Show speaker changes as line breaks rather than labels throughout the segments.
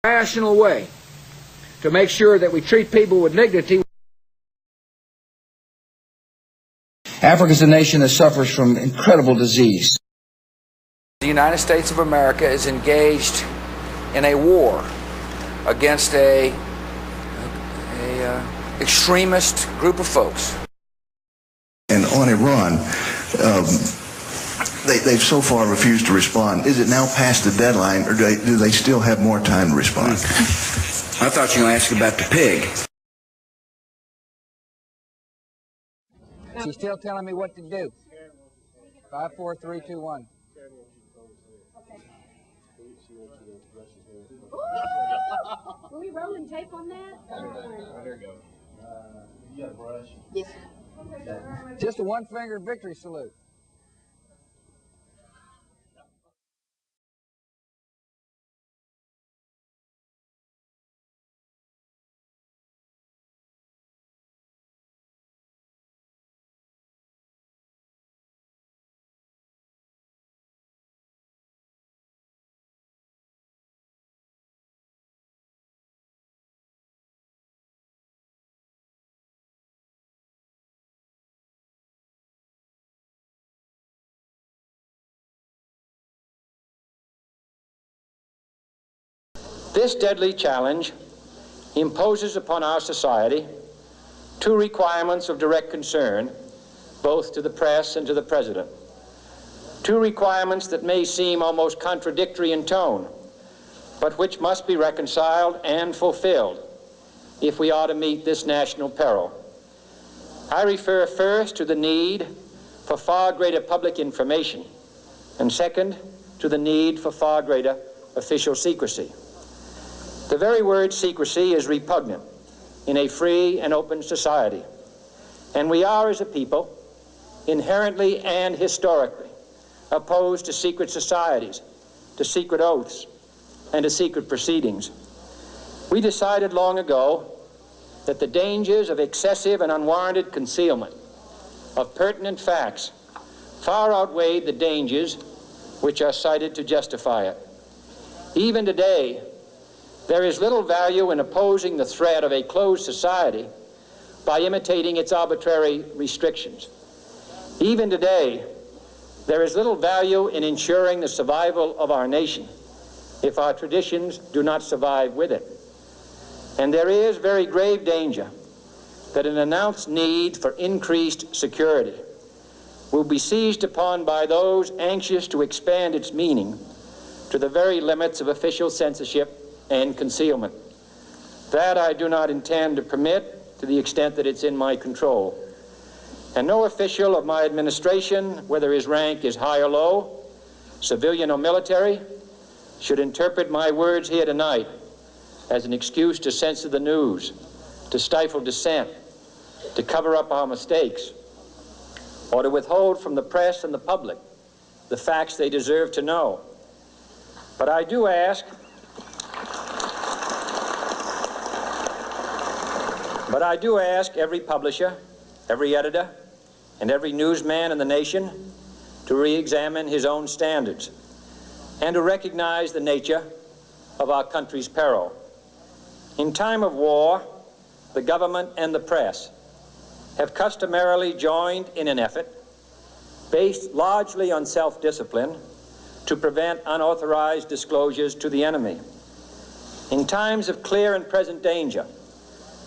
rational way to make sure that we treat people with dignity.
Africa is a nation that suffers from incredible disease.
The United States of America is engaged in a war against a extremist group of folks.
And on Iran, they've so far refused to respond. Is it now past the deadline, or do they still have more time to respond?
I thought you were going to ask about the pig.
She's still telling me what to do. 5, 4, 3, 2, 1.
Are we rolling tape on that?
There you go. You got a brush?
Yes.
Just a one-finger victory salute. This deadly challenge imposes upon our society two requirements of direct concern, both to the press and to the President. Two requirements that may seem almost contradictory in tone, but which must be reconciled and fulfilled if we are to meet this national peril. I refer first to the need for far greater public information, and second, to the need for far greater official secrecy. The very word secrecy is repugnant in a free and open society, and we are, as a people, inherently and historically opposed to secret societies, to secret oaths, and to secret proceedings. We decided long ago that the dangers of excessive and unwarranted concealment of pertinent facts far outweighed the dangers which are cited to justify it. Even today, there is little value in opposing the threat of a closed society by imitating its arbitrary restrictions. Even today, there is little value in ensuring the survival of our nation if our traditions do not survive with it. And there is very grave danger that an announced need for increased security will be seized upon by those anxious to expand its meaning to the very limits of official censorship and concealment. That I do not intend to permit to the extent that it's in my control. And no official of my administration, whether his rank is high or low, civilian or military, should interpret my words here tonight as an excuse to censor the news, to stifle dissent, to cover up our mistakes, or to withhold from the press and the public the facts they deserve to know. But I do ask every publisher, every editor, and every newsman in the nation to re-examine his own standards and to recognize the nature of our country's peril. In time of war, the government and the press have customarily joined in an effort based largely on self-discipline to prevent unauthorized disclosures to the enemy. In times of clear and present danger,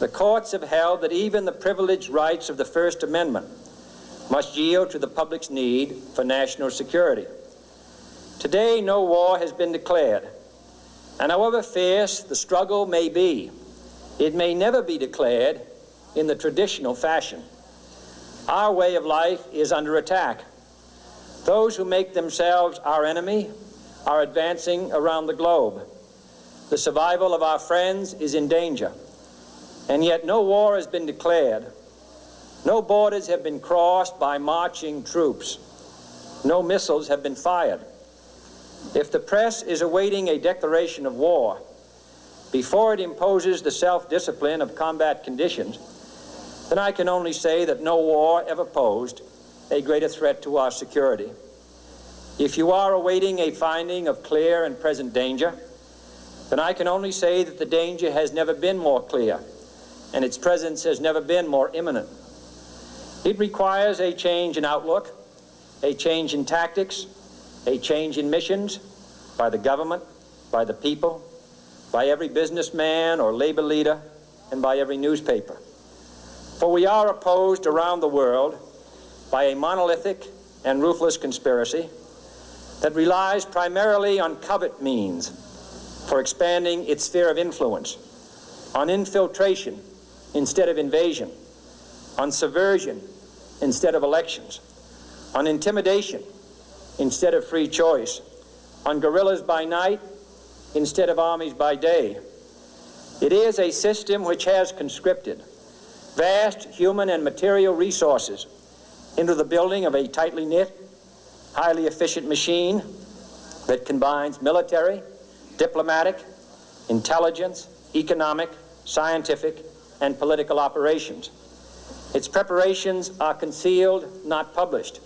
the courts have held that even the privileged rights of the First Amendment must yield to the public's need for national security. Today, no war has been declared, and however fierce the struggle may be, it may never be declared in the traditional fashion. Our way of life is under attack. Those who make themselves our enemy are advancing around the globe. The survival of our friends is in danger. And yet no war has been declared. No borders have been crossed by marching troops. No missiles have been fired. If the press is awaiting a declaration of war before it imposes the self-discipline of combat conditions, then I can only say that no war ever posed a greater threat to our security. If you are awaiting a finding of clear and present danger, then I can only say that the danger has never been more clear, and its presence has never been more imminent. It requires a change in outlook, a change in tactics, a change in missions by the government, by the people, by every businessman or labor leader, and by every newspaper. For we are opposed around the world by a monolithic and ruthless conspiracy that relies primarily on covert means for expanding its sphere of influence, on infiltration instead of invasion, on subversion instead of elections, on intimidation instead of free choice, on guerrillas by night instead of armies by day. It is a system which has conscripted vast human and material resources into the building of a tightly knit, highly efficient machine that combines military, diplomatic, intelligence, economic, scientific, and political operations. Its preparations are concealed, not published.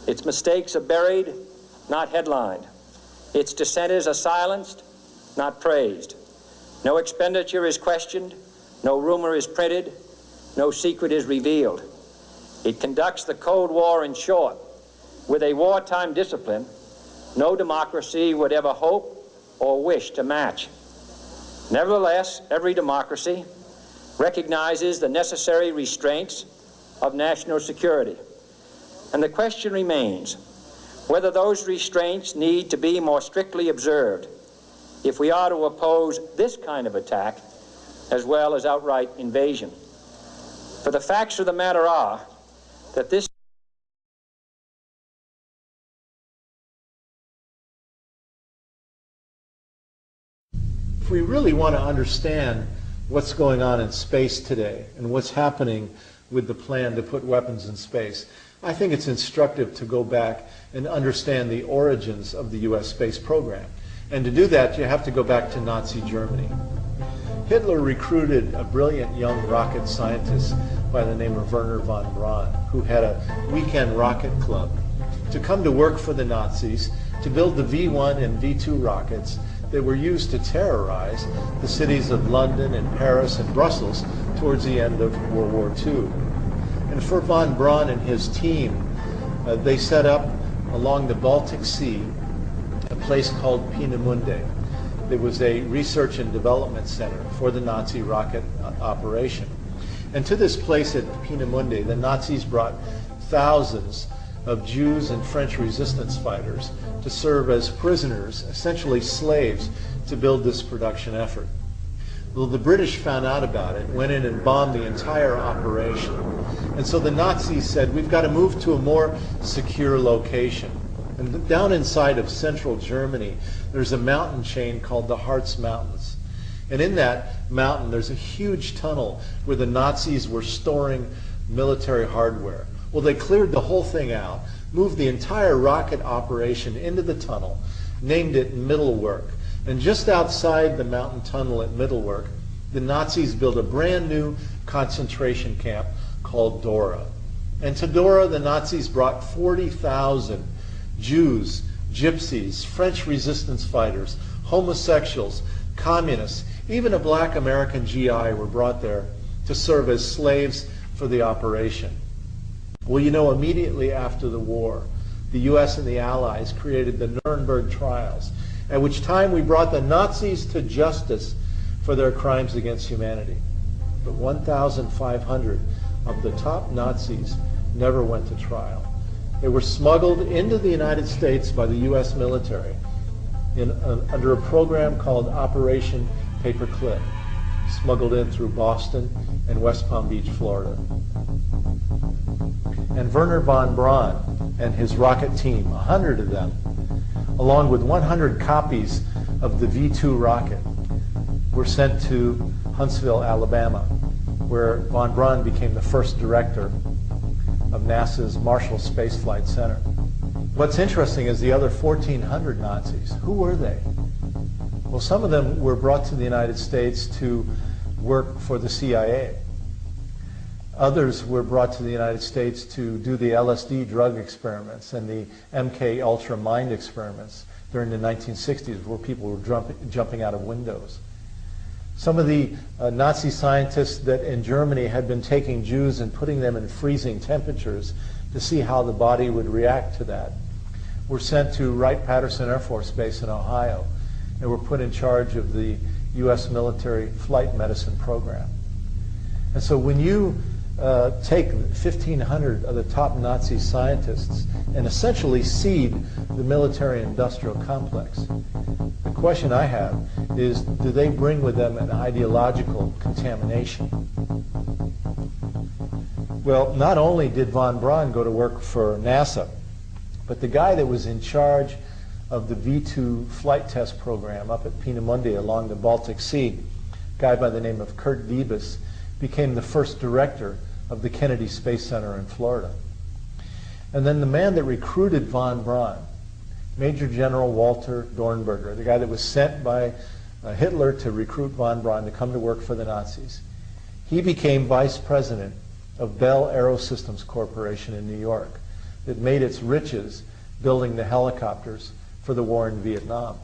Its mistakes are buried, not headlined. Its dissenters are silenced, not praised. No expenditure is questioned, no rumor is printed, no secret is revealed. It conducts the Cold War, in short, with a wartime discipline no democracy would ever hope or wish to match. Nevertheless, every democracy recognizes the necessary restraints of national security. And the question remains whether those restraints need to be more strictly observed if we are to oppose this kind of attack as well as outright invasion. For the facts of the matter are that this
If we really want to understand what's going on in space today and what's happening with the plan to put weapons in space, I think it's instructive to go back and understand the origins of the U.S. space program. And to do that, you have to go back to Nazi Germany. Hitler recruited a brilliant young rocket scientist by the name of Wernher von Braun, who had a weekend rocket club, to come to work for the Nazis to build the V-1 and V-2 rockets that were used to terrorize the cities of London and Paris and Brussels towards the end of World War II. And for von Braun and his team, they set up along the Baltic Sea a place called Peenemünde. It was a research and development center for the Nazi rocket operation. And to this place at Peenemünde, the Nazis brought thousands of Jews and French resistance fighters to serve as prisoners, essentially slaves, to build this production effort. Well, the British found out about it, went in and bombed the entire operation. And so the Nazis said, we've got to move to a more secure location. And down inside of central Germany, there's a mountain chain called the Harz Mountains. And in that mountain, there's a huge tunnel where the Nazis were storing military hardware. Well, they cleared the whole thing out, moved the entire rocket operation into the tunnel, named it Mittelwerk. And just outside the mountain tunnel at Mittelwerk, the Nazis built a brand new concentration camp called Dora. And to Dora, the Nazis brought 40,000 Jews, gypsies, French resistance fighters, homosexuals, communists, even a black American GI were brought there to serve as slaves for the operation. Well, you know, immediately after the war, the U.S. and the Allies created the Nuremberg trials, at which time we brought the Nazis to justice for their crimes against humanity. But 1,500 of the top Nazis never went to trial. They were smuggled into the United States by the U.S. military under a program called Operation Paperclip, smuggled in through Boston and West Palm Beach, Florida. And Wernher von Braun and his rocket team, 100 of them, along with 100 copies of the V-2 rocket, were sent to Huntsville, Alabama, where von Braun became the first director of NASA's Marshall Space Flight Center. What's interesting is the other 1,400 Nazis. Who were they? Well, some of them were brought to the United States to work for the CIA. Others were brought to the United States to do the LSD drug experiments and the MK Ultra mind experiments during the 1960s where people were jumping out of windows. Some of the Nazi scientists that in Germany had been taking Jews and putting them in freezing temperatures to see how the body would react to that were sent to Wright-Patterson Air Force Base in Ohio and were put in charge of the U.S. military flight medicine program. And so when you take 1,500 of the top Nazi scientists and essentially seed the military-industrial complex, the question I have is, do they bring with them an ideological contamination? Well, not only did von Braun go to work for NASA, but the guy that was in charge of the V-2 flight test program up at Peenemünde along the Baltic Sea, a guy by the name of Kurt Wiebes, became the first director of the Kennedy Space Center in Florida. And then the man that recruited von Braun, Major General Walter Dornberger, the guy that was sent by Hitler to recruit von Braun to come to work for the Nazis, he became vice president of Bell Aerosystems Corporation in New York that made its riches building the helicopters for the war in Vietnam.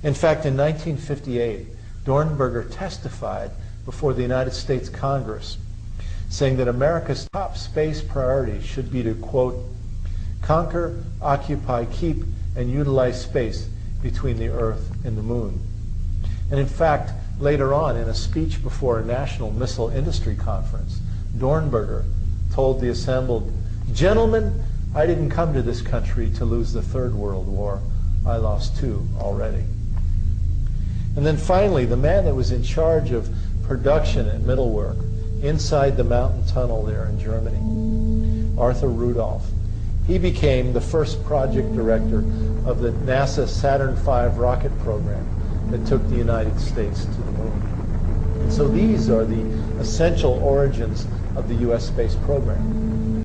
In fact, in 1958, Dornberger testified before the United States Congress saying that America's top space priority should be to, quote, conquer, occupy, keep, and utilize space between the Earth and the Moon. And in fact, later on in a speech before a national missile industry conference, Dornberger told the assembled, "Gentlemen, I didn't come to this country to lose the Third World War. I lost two already." And then finally, the man that was in charge of production at Middlework inside the mountain tunnel there in Germany, Arthur Rudolph, he became the first project director of the NASA Saturn V rocket program that took the United States to the moon. And so these are the essential origins of the U.S. space program.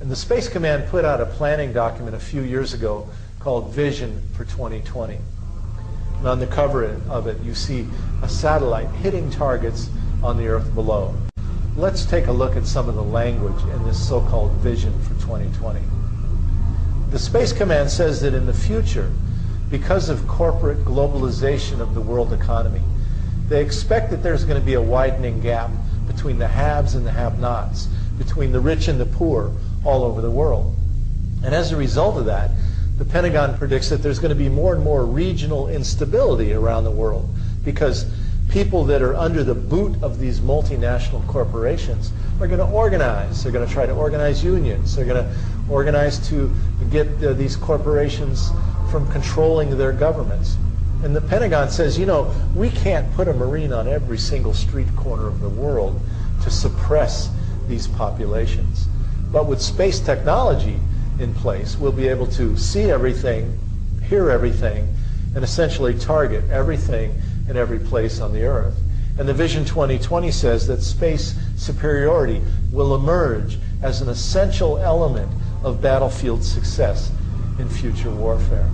And the Space Command put out a planning document a few years ago called Vision for 2020. And on the cover of it, you see a satellite hitting targets on the Earth below. Let's take a look at some of the language in this so-called Vision for 2020. The Space Command says that in the future, because of corporate globalization of the world economy, they expect that there's going to be a widening gap between the haves and the have-nots, between the rich and the poor all over the world. And as a result of that, the Pentagon predicts that there's going to be more and more regional instability around the world because people that are under the boot of these multinational corporations are going to organize. They're going to try to organize unions. They're going to organize to get these corporations from controlling their governments. And the Pentagon says, you know, we can't put a Marine on every single street corner of the world to suppress these populations. But with space technology in place, we'll be able to see everything, hear everything, and essentially target everything in every place on the Earth. And the Vision 2020 says that space superiority will emerge as an essential element of battlefield success in future warfare.